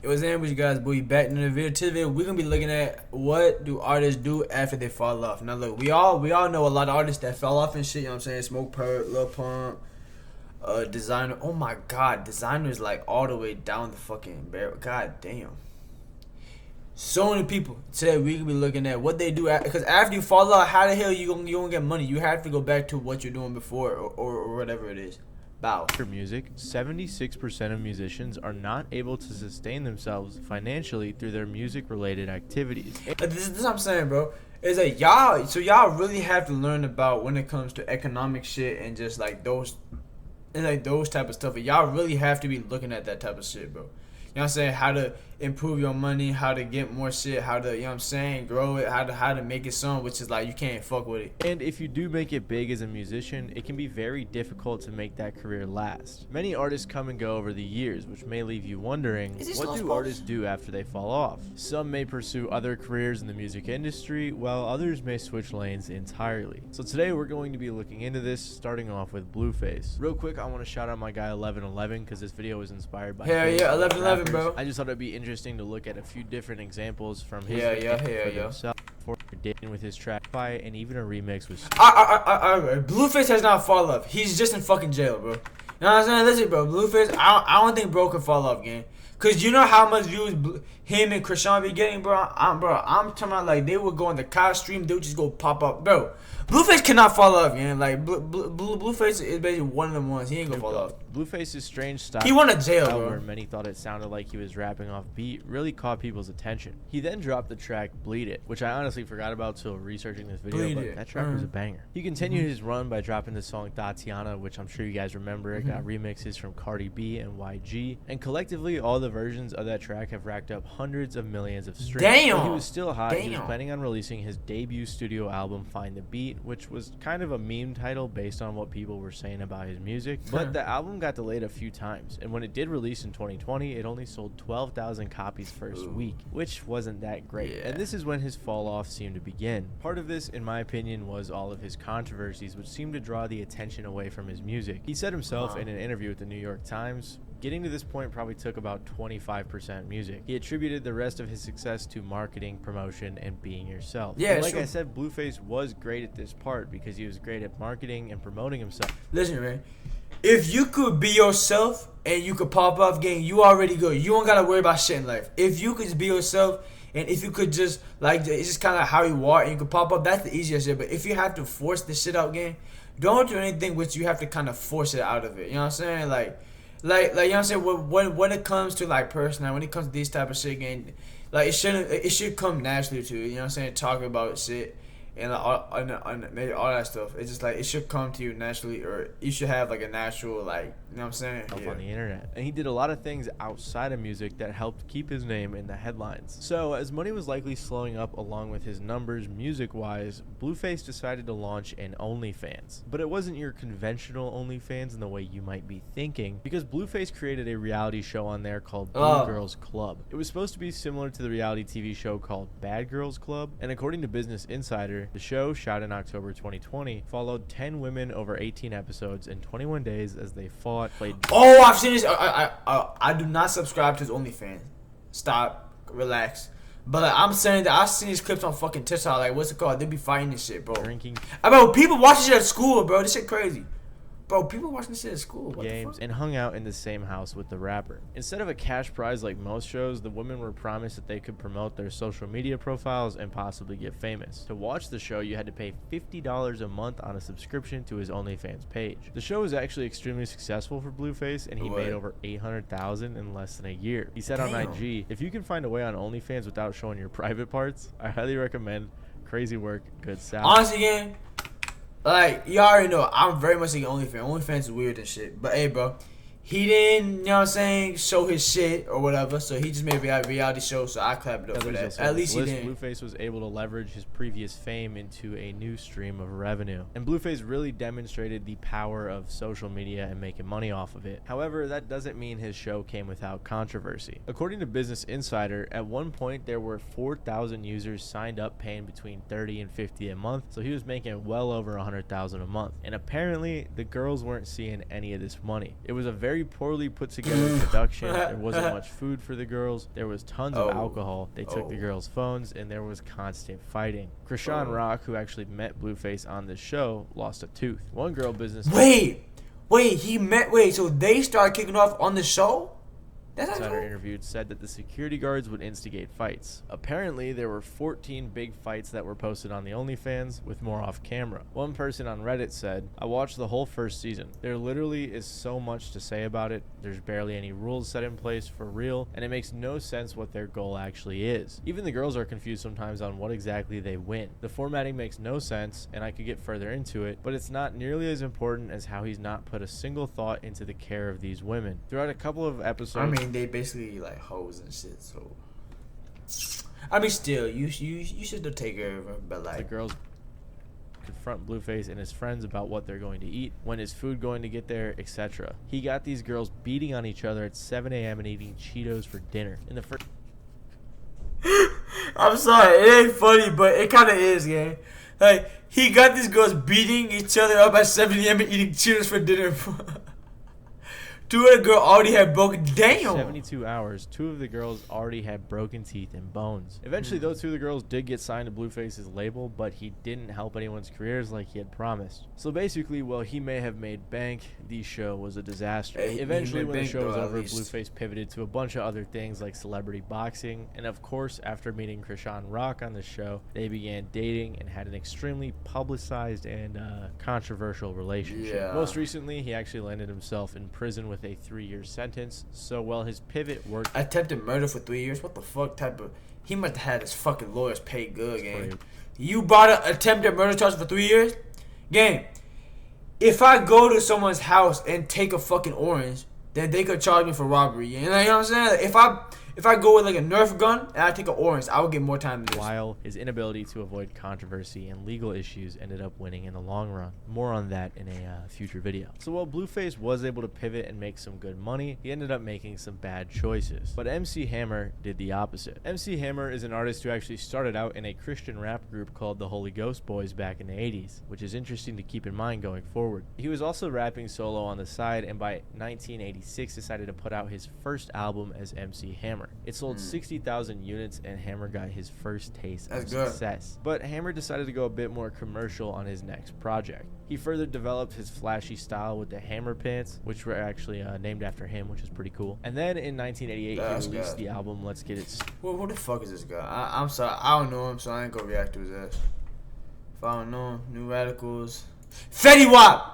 What's up with you guys, boy? Back in the video. Today we're gonna be looking at what do artists do after they fall off. Now look, we all know a lot of artists that fell off and shit, you know what I'm saying? Smoke Perp, Lil Pump, Designer. Oh my god, Designer is like all the way down the fucking barrel. God damn. So many people. Today we gonna be looking at what they do because after you fall off, how the hell you gonna get money? You have to go back to what you're doing before or whatever it is. Bow. For music, 76% of musicians are not able to sustain themselves financially through their music-related activities. This is what I'm saying, bro. Is that y'all really have to learn about when it comes to economic shit and just like those type of stuff. Y'all really have to be looking at that type of shit, bro. You know what I'm saying? How to improve your money, how to get more shit, how to, you know what I'm saying, grow it, how to make it some, which is like you can't fuck with it. And if you do make it big as a musician, it can be very difficult to make that career last. Many artists come and go over the years, which may leave you wondering, what do artists do after they fall off? Some may pursue other careers in the music industry, while others may switch lanes entirely. So today we're going to be looking into this, starting off with Blueface. Real quick, I want to shout out my guy 1111 because this video was inspired by yeah 1111, bro. I just thought it'd be interesting to look at a few different examples from his himself before dating with his track fight and even a remix with Blueface has not fallen off. He's just in fucking jail, bro. You know what I'm saying? Listen, bro, Blueface, I don't think bro can fall off, gang. Cause you know how much views him and Krishan be getting, bro. I'm talking about like they would go on the Kyle stream, they would just go pop up, bro. Blueface cannot fall off, man. Like Blueface is basically one of them ones. He ain't gonna fall off. Blueface's strange style. He went to jail, bro. Where many thought it sounded like he was rapping off beat really caught people's attention. He then dropped the track "Bleed It," which I honestly forgot about till researching this video. But that track was a banger. He continued his run by dropping the song "Tatiana," which I'm sure you guys remember. It got remixes from Cardi B and YG, and collectively all the versions of that track have racked up hundreds of millions of streams. Damn. But he was still hot. He was planning on releasing his debut studio album "Find the Beat," which was kind of a meme title based on what people were saying about his music. But the album got delayed a few times, and when it did release in 2020, it only sold 12,000 copies first week, which wasn't that great. And this is when his fall off seemed to begin. Part of this, in my opinion, was all of his controversies, which seemed to draw the attention away from his music. He said himself in an interview with the New York Times, getting to this point probably took about 25% music. He attributed the rest of his success to marketing, promotion, and being yourself. Yeah, like I said, Blueface was great at this part because he was great at marketing and promoting himself. Listen, man. If you could be yourself and you could pop off, gang, you already good. You don't gotta worry about shit in life. If you could just be yourself and if you could just, like, it's just kind of how you are and you could pop up, that's the easiest shit. But if you have to force this shit out, gang, don't do anything which you have to kind of force it out of it. You know what I'm saying? Like you know what I'm saying? When it comes to like personality, when it comes to these type of shit, gang, like it should come naturally to you. You know what I'm saying? Talking about shit and like, all that stuff. It's just like it should come to you naturally, or you should have like a natural, like, you know what I'm saying? On the internet. And he did a lot of things outside of music that helped keep his name in the headlines. So as money was likely slowing up along with his numbers music wise, Blueface decided to launch an OnlyFans. But it wasn't your conventional OnlyFans in the way you might be thinking, because Blueface created a reality show on there called Blue Girls Club. It was supposed to be similar to the reality TV show called Bad Girls Club, and according to Business Insider, the show, shot in October 2020, followed 10 women over 18 episodes in 21 days as they fought, played... Oh, I've seen this. I do not subscribe to his OnlyFans. Stop. Relax. But like, I'm saying that I've seen these clips on fucking TikTok. Like, what's it called? They be fighting this shit, bro. Drinking. Bro, people watch this shit at school, bro. This shit crazy. Bro, people watching this shit at school. What games and hung out in the same house with the rapper. Instead of a cash prize like most shows, the women were promised that they could promote their social media profiles and possibly get famous. To watch the show, you had to pay $50 a month on a subscription to his OnlyFans page. The show was actually extremely successful for Blueface, and he made over $800,000 in less than a year. He said on IG, "If you can find a way on OnlyFans without showing your private parts, I highly recommend. Crazy work, good salary." Honestly, again, like, you already know, I'm very much like OnlyFans. OnlyFans is weird and shit. But, hey, bro, he didn't, you know what I'm saying, show his shit or whatever. So he just made a reality show, so I clapped it up for that. At least he didn't. Blueface was able to leverage his previous fame into a new stream of revenue. And Blueface really demonstrated the power of social media and making money off of it. However, that doesn't mean his show came without controversy. According to Business Insider, at one point there were 4,000 users signed up paying between $30 and $50 a month. So he was making well over $100,000 a month. And apparently, the girls weren't seeing any of this money. It was a very very poorly put together production. There wasn't much food for the girls. There was tons of alcohol. They took the girls' phones, and there was constant fighting. Krishan Rock, who actually met Blueface on the show, lost a tooth. One girl business. So they started kicking off on the show? That's Insider interviewed said that the security guards would instigate fights. Apparently, there were 14 big fights that were posted on the OnlyFans, with more off camera. One person on Reddit said, "I watched the whole first season. There literally is so much to say about it. There's barely any rules set in place for real, and it makes no sense what their goal actually is. Even the girls are confused sometimes on what exactly they win. The formatting makes no sense, and I could get further into it, but it's not nearly as important as how he's not put a single thought into the care of these women." Throughout a couple of episodes, they basically like hoes and shit, so I mean still you should still take care of her, but like the girls confront Blueface and his friends about what they're going to eat, when is food going to get there, etc. He got these girls beating on each other at 7 a.m. and eating Cheetos for dinner. In the first I'm sorry, it ain't funny, but it kind of is, gang. Like, he got these girls beating each other up at 7 a.m. and eating Cheetos for dinner. Two of the girls already had broken. Damn. 72 hours, two of the girls already had broken teeth and bones. Eventually, those two of the girls did get signed to Blueface's label, but he didn't help anyone's careers like he had promised. So basically, while he may have made bank, the show was a disaster. Eventually, when the show was over, Blueface pivoted to a bunch of other things like celebrity boxing, and of course, after meeting Krishan Rock on the show, they began dating and had an extremely publicized and controversial relationship. Yeah. Most recently, he actually landed himself in prison with a 3-year sentence. So while his pivot worked, attempted murder for 3 years. What the fuck type of? He must have had his fucking lawyers paid good, gang. You brought an attempted murder charge for 3 years, gang. If I go to someone's house and take a fucking orange, then they could charge me for robbery. You know what I'm saying? Like, if I go with like a Nerf gun and I take an orange, I would get more time than this. While his inability to avoid controversy and legal issues ended up winning in the long run. More on that in a future video. So while Blueface was able to pivot and make some good money, he ended up making some bad choices. But MC Hammer did the opposite. MC Hammer is an artist who actually started out in a Christian rap group called the Holy Ghost Boys back in the 80s, which is interesting to keep in mind going forward. He was also rapping solo on the side, and by 1986 decided to put out his first album as MC Hammer. It sold 60,000 units, and Hammer got his first taste of success. But Hammer decided to go a bit more commercial on his next project. He further developed his flashy style with the Hammer pants, which were actually named after him, which is pretty cool. And then in 1988, he released the album Let's Get It Started. Well, who the fuck is this guy? I'm sorry, I don't know him, so I ain't gonna react to his ass. If I don't know him, New Radicals. Fetty Wap!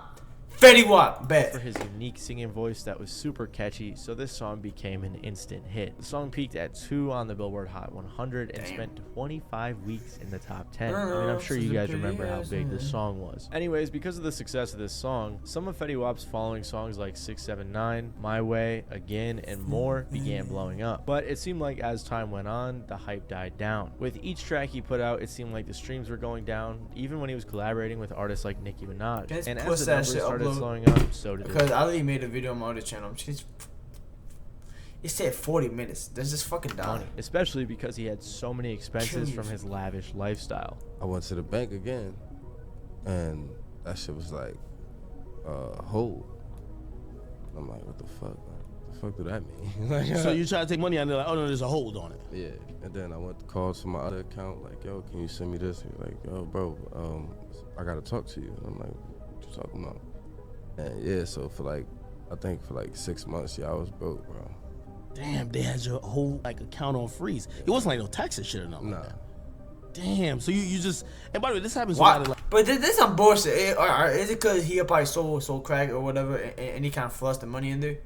Fetty Wap, bet. For his unique singing voice that was super catchy, so this song became an instant hit. The song peaked at 2 on the Billboard Hot 100 and spent 25 weeks in the top 10. I mean, I'm sure you guys remember how big this song was. Anyways, because of the success of this song, some of Fetty Wap's following songs like 679, My Way, Again, and more began blowing up. But it seemed like as time went on, the hype died down. With each track he put out, it seemed like the streams were going down, even when he was collaborating with artists like Nicki Minaj. And as the numbers started slowing up, so did it. Because I already made a video on my other channel. It said 40 minutes. That's just fucking dying. Especially because he had so many expenses from his lavish lifestyle. I went to the bank again, and that shit was like, hold. I'm like, what the fuck? What the fuck do that mean? So you try to take money out and they're like, oh no, there's a hold on it. Yeah, and then I went to call to my other account, like, yo, can you send me this? He's like, yo, bro, I gotta talk to you. And I'm like, what you talking about? And yeah, so for like, I think for like 6 months, yeah, I was broke, bro. Damn, they had your whole like account on freeze. It wasn't like no taxes shit or nothing. Nah. Like that. Damn, so you just, and by the way, this happens a lot of like. But this some bullshit. Is it because he probably sold crack or whatever, and he kind of flushed the money in there?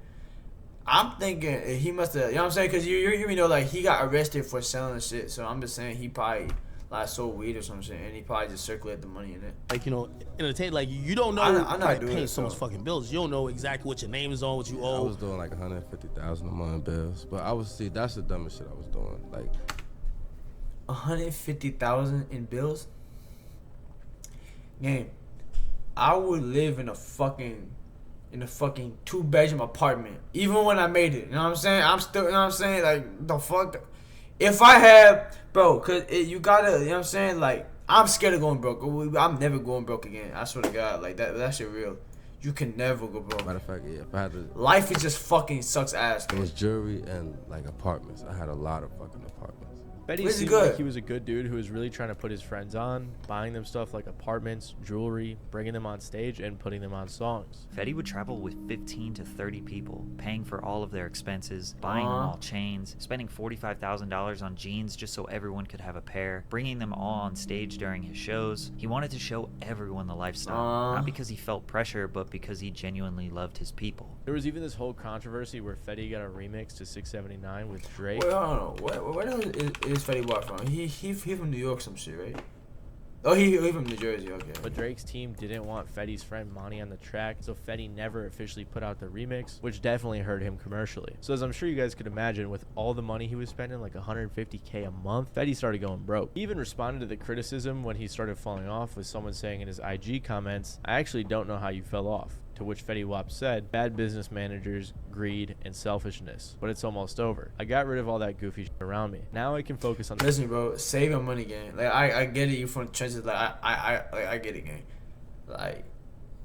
I'm thinking he must have, you know what I'm saying? Because you know, like, he got arrested for selling shit. So I'm just saying he probably like sold weed or some shit, and he probably just circulated the money in it. Like, you know, entertain, like, you don't know, I'm not doing paying it, so much fucking bills. You don't know exactly what your name is on, what you owe. I was doing like 150,000 a month in bills, but I was, see, that's the dumbest shit I was doing. Like 150,000 in bills. Gang, I would live in a fucking 2-bedroom apartment, even when I made it. You know what I'm saying? I'm still, you know what I'm saying? Like, the fuck. If I had, bro, cause you gotta, you know what I'm saying? Like, I'm scared of going broke. I'm never going broke again. I swear to God, like that shit real. You can never go broke. Matter of fact, yeah, if I had to, Life is just fucking sucks ass. it was jewelry and like apartments. I had a lot of fucking apartments. Fetty This is seemed good. like he was a good dude who was really trying to put his friends on, buying them stuff like apartments, jewelry, bringing them on stage, and putting them on songs. Fetty would travel with 15 to 30 people, paying for all of their expenses, buying them all chains, spending $45,000 on jeans just so everyone could have a pair, bringing them all on stage during his shows. He wanted to show everyone the lifestyle, not because he felt pressure, but because he genuinely loved his people. There was even this whole controversy where Fetty got a remix to 679 with Drake. Wait, hold on. Where the hell is Fetty Wap from? He from New York, some shit, right? Oh, he from New Jersey. Okay. But Drake's team didn't want Fetty's friend Monty on the track, so Fetty never officially put out the remix, which definitely hurt him commercially. So as I'm sure you guys could imagine, with all the money he was spending, like $150K a month, Fetty started going broke. He even responded to the criticism when he started falling off with someone saying in his IG comments, "I actually don't know how you fell off." To which Fetty Wap said, "Bad business managers, greed, and selfishness. But it's almost over. I got rid of all that goofy shit around me. Now I can focus on..." Listen, bro, save your money, gang. Like I get it, you from the trenches. Like I get it, gang. Like,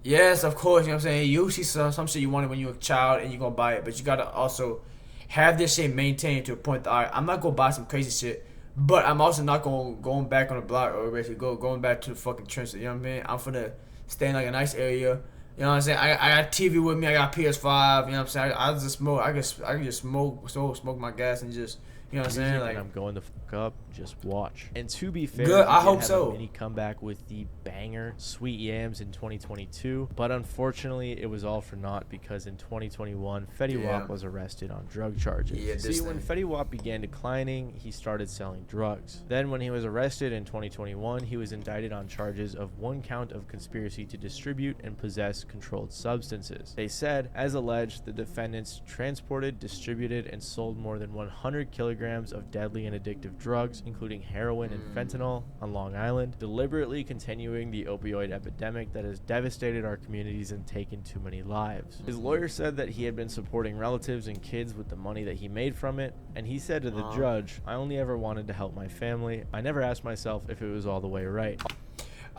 yes, of course, you know what I'm saying. You see some shit you wanted when you were a child, and you gonna buy it, but you gotta also have this shit maintained to a point that, alright, I'm not gonna buy some crazy shit, but I'm also not going back on the block or basically going back to the fucking trenches. You know what I mean? I'm finna stay in like a nice area. You know what I'm saying? I got TV with me. I got PS5. You know what I'm saying? I just smoke. I can just smoke my gas and just, you know what I'm saying? Music, Like, and I'm going the fuck up. Just watch. And to be fair, Good, he I did hope have so. a mini comeback with the banger Sweet Yams in 2022, but unfortunately, it was all for naught because in 2021, Fetty Yeah. Wap was arrested on drug charges. Yeah, this See, when thing. Fetty Wap began declining, he started selling drugs. Then, when he was arrested in 2021, he was indicted on charges of 1 count of conspiracy to distribute and possess controlled substances. They said, as alleged, the defendants transported, distributed, and sold more than 100 kilograms of deadly and addictive drugs, including heroin and fentanyl, on Long Island, deliberately continuing the opioid epidemic that has devastated our communities and taken too many lives. His lawyer said that he had been supporting relatives and kids with the money that he made from it, and he said to the judge, "I only ever wanted to help my family. I never asked myself if it was all the way right."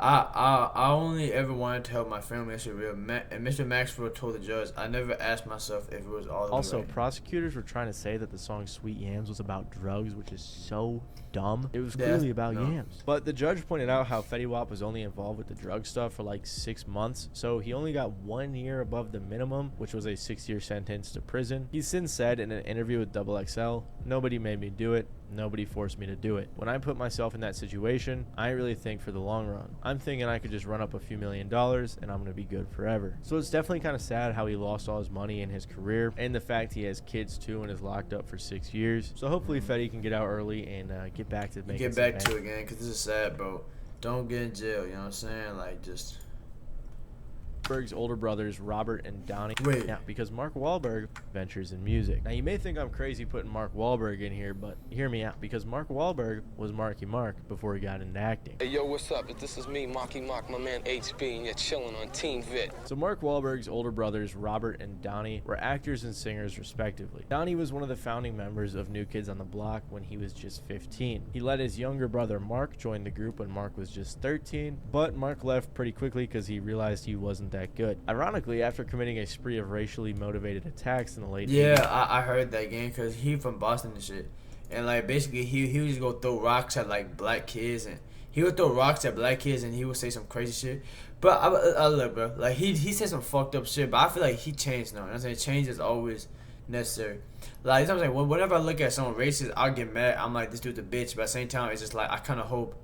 I only ever wanted to help my family. That's real. And Mr. Maxwell told the judge, "I never asked myself if it was all the way Also, right." prosecutors were trying to say that the song Sweet Yams was about drugs, which is so dumb. It was Yeah, clearly about no. yams. But the judge pointed out how Fetty Wap was only involved with the drug stuff for like 6 months, so he only got 1 year above the minimum, which was a 6-year sentence to prison. He's since said in an interview with XXL, "Nobody made me do it. Nobody forced me to do it. When I put myself in that situation, I really think for the long run. I'm thinking I could just run up a few $1,000,000 and I'm going to be good forever." So it's definitely kind of sad how he lost all his money and his career, and the fact he has kids too and is locked up for 6 years. So hopefully Fetty can get out early and get back to making Get some back bank. to it, gang, because this is sad, bro. Don't get in jail, you know what I'm saying? Like, just... Wahlberg's older brothers, Robert and Donnie. Wait. Yeah, because Mark Wahlberg ventures in music. Now, you may think I'm crazy putting Mark Wahlberg in here, but hear me out. Because Mark Wahlberg was Marky Mark before he got into acting. Hey, yo, what's up? This is me, Marky Mark, my man HB, and you're chilling on Team Vit. So Mark Wahlberg's older brothers, Robert and Donnie, were actors and singers respectively. Donnie was one of the founding members of New Kids on the Block when he was just 15. He let his younger brother Mark join the group when Mark was just 13, but Mark left pretty quickly because he realized he wasn't that good. Ironically, after committing a spree of racially motivated attacks in the late 80s, Yeah, I heard that, gang, because he from Boston and shit. And, like, basically, he would just go throw rocks at, like, black kids. And he would throw rocks at black kids, and he would say some crazy shit. But, I look, bro, like, he said some fucked up shit, but I feel like he changed now. You know what I'm saying? Change is always necessary. Like, you know what I'm saying? Whenever I look at someone racist, I'll get mad. I'm like, this dude's a bitch. But at the same time, it's just like, I kind of hope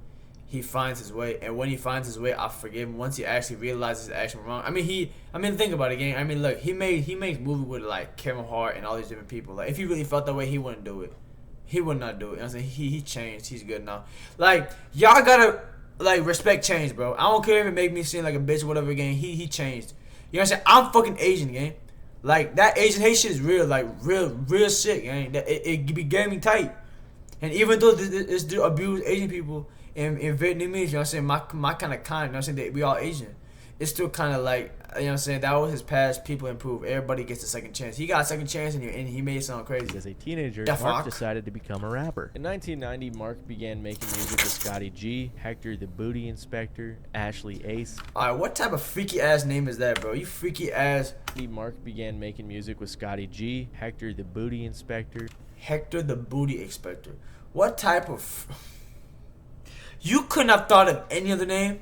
he finds his way, and when he finds his way, I forgive him. Once he actually realizes his action wrong, I mean, think about it, gang. I mean, look, he makes movies with like Kevin Hart and all these different people. Like, if he really felt that way, he wouldn't do it. He would not do it. You know what I'm saying? He changed. He's good now. Like, y'all gotta like respect change, bro. I don't care if it make me seem like a bitch or whatever, gang. He changed. You know what I'm saying? I'm fucking Asian, gang. Like, that Asian hate shit is real, like real shit, gang. That it be gaming tight. And even though this dude abuse Asian people in Vietnamese, you know what I'm saying, my kind of kind, you know what I'm saying, that we all Asian. it's still kind of like, you know what I'm saying, that was his past. People improve. Everybody gets a second chance. He got a second chance, and he made it sound crazy. As a teenager, The Mark fuck? decided to become a rapper. In 1990, Mark began making music with Scotty G, Hector the Booty Inspector, Ashley Ace. Alright, what type of freaky ass name is that, bro? You freaky ass Mark began making music with Scotty G, Hector the Booty Inspector. Hector the Booty Inspector. What type of... You couldn't have thought of any other name?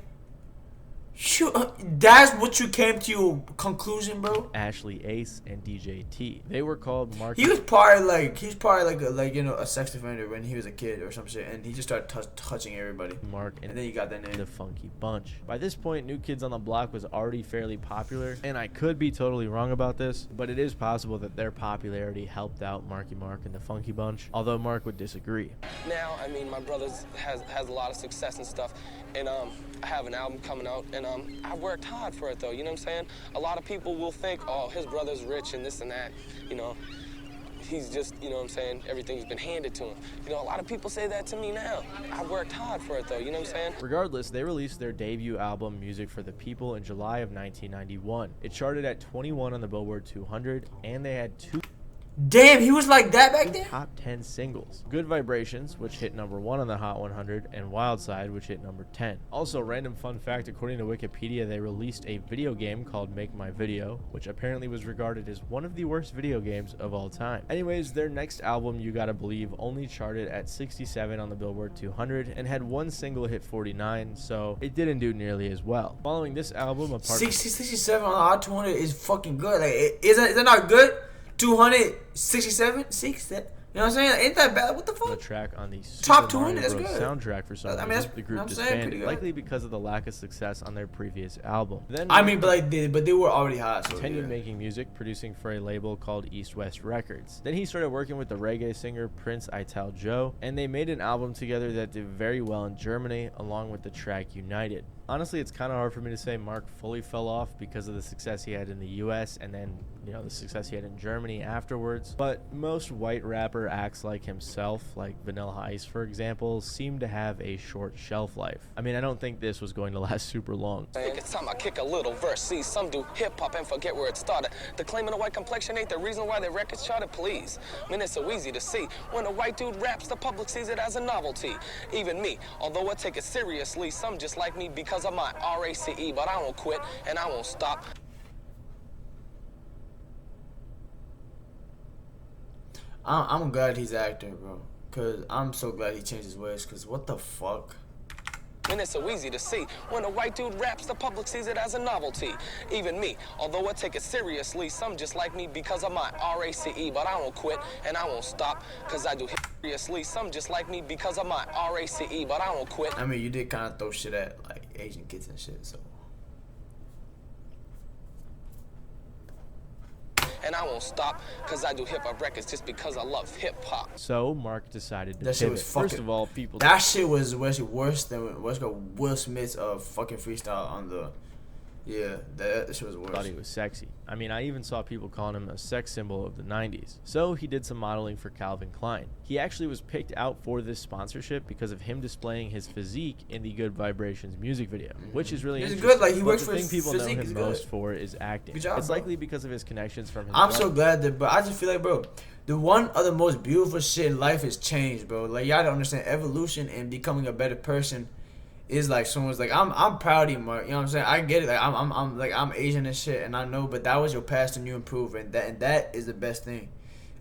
That's what you came to your conclusion, bro? Ashley Ace and DJ T. They were called Mark. He was probably like a sex offender when he was a kid or some shit, and he just started touching everybody. Mark And then you got that name. the Funky Bunch. By this point, New Kids on the Block was already fairly popular, and I could be totally wrong about this, but it is possible that their popularity helped out Marky Mark and the Funky Bunch, although Mark would disagree. Now, I mean, my brother has a lot of success and stuff, and I have an album coming out, and I worked hard for it, though, you know what I'm saying? A lot of people will think, oh, his brother's rich and this and that, you know. He's just, you know what I'm saying, everything's been handed to him. You know, a lot of people say that to me now. I worked hard for it, though, you know what I'm saying? Regardless, they released their debut album, Music for the People, in July of 1991. It charted at 21 on the Billboard 200, and they had two Damn, he was like that back then? top 10 singles. Good Vibrations, which hit number 1 on the Hot 100, and Wild Side, which hit number 10. Also, random fun fact, according to Wikipedia, they released a video game called Make My Video, which apparently was regarded as one of the worst video games of all time. Anyways, their next album, You Gotta Believe, only charted at 67 on the Billboard 200 and had one single hit 49, so it didn't do nearly as well. Following this album, apart from 67 on the Hot 200 is fucking good. Like, is that not good? 267? 6? You know what I'm saying? Ain't that bad? What the the fuck? track on the Top Super Mario 200, that's Bros. good. Soundtrack for some I mean, reason. that's- The group I'm saying disbanded, pretty good. likely because of the lack of success on their previous album. Then I mean, but they were already hot. So continued yeah. making music, producing for a label called East West Records. Then he started working with the reggae singer Prince Ital Joe, and they made an album together that did very well in Germany, along with the track United. Honestly, it's kind of hard for me to say Mark fully fell off because of the success he had in the US and then, you know, the success he had in Germany afterwards. But most white rapper acts like himself, like Vanilla Ice, for example, seem to have a short shelf life. I mean, I don't think this was going to last super long. I think it's time I kick a little verse. See, some do hip-hop and forget where it started. The claiming a white complexion ain't the reason why their records charted, please. I mean, it's so easy to see. When a white dude raps, the public sees it as a novelty. Even me, although I take it seriously, some just like me because of my RACE, but I won't quit and I won't stop. I'm glad he's an actor, bro. Cause I'm so glad he changed his ways. Cause what the fuck? And it's so easy to see. When a white dude raps, the public sees it as a novelty. Even me, although I take it seriously, some just like me because of my RACE, but I won't quit and I won't stop. Cause I do seriously, some just like me because of my RACE, but I won't quit. I mean, you did kind of throw shit at like Asian kids and shit, so. And I won't stop, cause I do hip-hop records just because I love hip-hop. So Mark decided to That shit pivot. was fucking. First of all, people That shit was actually worse than Will Smith's fucking freestyle on the. Yeah, that shit was worse. thought he was sexy. I mean, I even saw people calling him a sex symbol of the 90s. So he did some modeling for Calvin Klein. He actually was picked out for this sponsorship because of him displaying his physique in the Good Vibrations music video, which is really He's interesting. good, like, he But works the for thing his people know physique him is most good. for is acting. Good job, It's bro. likely because of his connections from his I'm so brother. glad that, bro. I just feel like, bro, the one of the most beautiful shit in life is change, bro. Like, y'all don't understand evolution and becoming a better person is like someone's like, I'm proud of you, Mark. You know what I'm saying? I get it. Like, I'm Asian and shit, and I know, but that was your past and you improve, and that is the best thing.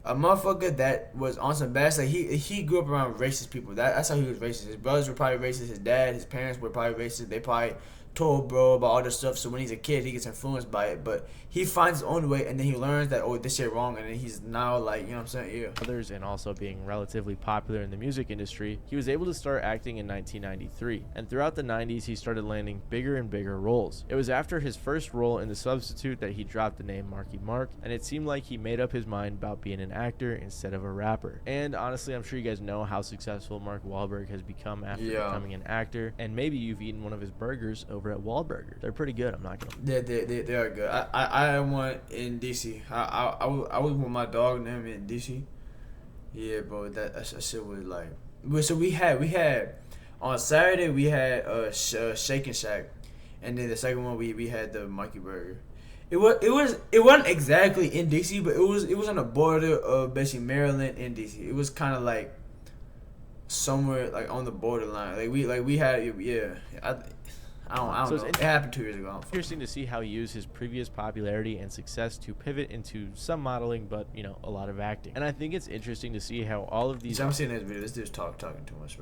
A motherfucker that was on some bad stuff, he grew up around racist people. That's how he was racist. His brothers were probably racist. His dad, his parents were probably racist. They probably told bro about all this stuff. So when he's a kid, he gets influenced by it. But he finds his own way, and then he learns that, oh, this shit wrong, and then he's now like, you know what I'm saying? Yeah. Others, and also being relatively popular in the music industry, he was able to start acting in 1993, and throughout the 90s he started landing bigger and bigger roles. It was after his first role in The Substitute that he dropped the name Marky Mark, and it seemed like he made up his mind about being an actor instead of a rapper. And honestly, I'm sure you guys know how successful Mark Wahlberg has become after becoming an actor, and maybe you've eaten one of his burgers over at Wahlburgers. They're pretty good, I'm not gonna. They are good. I had one in DC. I was with my dog named in DC. Yeah, bro, that shit was like. So we had on Saturday we had Shake and Shack, and then the second one we had the monkey burger. It wasn't exactly in DC, but it was on the border of basically Maryland and DC. It was kind of like somewhere like on the borderline. We had I don't So know. It happened 2 years ago. Interesting to see how he used his previous popularity and success to pivot into some modeling, but a lot of acting. And I think it's interesting to see how all of these. I'm seeing this video. This dude's talking too much, bro.